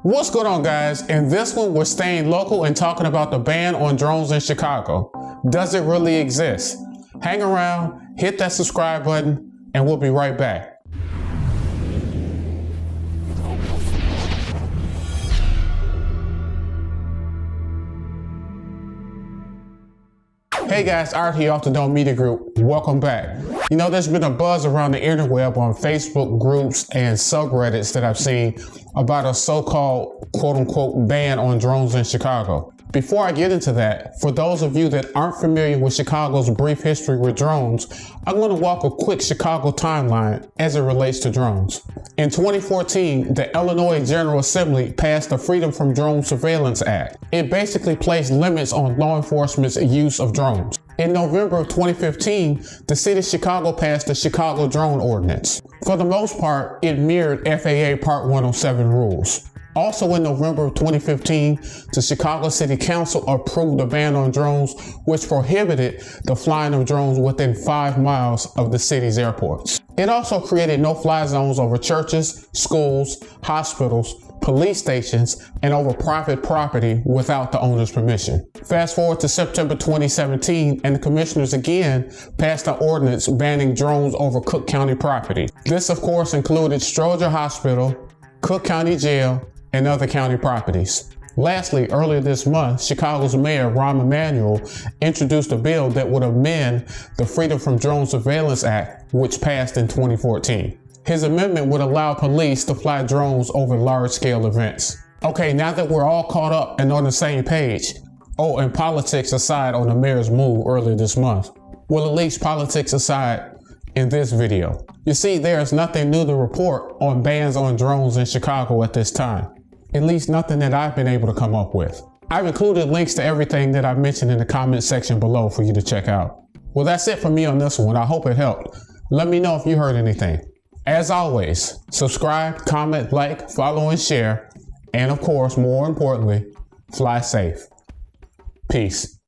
What's going on, guys? In this one, we're staying local and talking about the ban on drones in Chicago. Does it really exist? Hang around, hit that subscribe button, and we'll be right back. Hey guys, Art here off the Downt Media Group. Welcome back. You know, there's been a buzz around the interweb on Facebook groups and subreddits that I've seen about a so-called quote-unquote ban on drones in Chicago. Before I get into that, for those of you that aren't familiar with Chicago's brief history with drones, I'm going to walk a quick Chicago timeline as it relates to drones. In 2014, the Illinois General Assembly passed the Freedom from Drone Surveillance Act. It basically placed limits on law enforcement's use of drones. In November of 2015, the city of Chicago passed the Chicago Drone Ordinance. For the most part, it mirrored FAA Part 107 rules. Also in November of 2015, the Chicago City Council approved a ban on drones, which prohibited the flying of drones within 5 miles of the city's airports. It also created no-fly zones over churches, schools, hospitals, police stations, and over private property without the owner's permission. Fast forward to September 2017, and the commissioners again passed an ordinance banning drones over Cook County property. This, of course, included Stroger Hospital, Cook County Jail, and other county properties. Lastly, earlier this month, Chicago's Mayor Rahm Emanuel introduced a bill that would amend the Freedom from Drone Surveillance Act, which passed in 2014. His amendment would allow police to fly drones over large-scale events. Okay, now that we're all caught up and on the same page, oh, and politics aside on the mayor's move earlier this month. Well, at least politics aside in this video. You see, there is nothing new to report on bans on drones in Chicago at this time. At least nothing that I've been able to come up with. I've included links to everything that I've mentioned in the comment section below for you to check out. Well, that's it for me on this one. I hope it helped. Let me know if you heard anything. As always, subscribe, comment, like, follow, and share. And of course, more importantly, fly safe. Peace.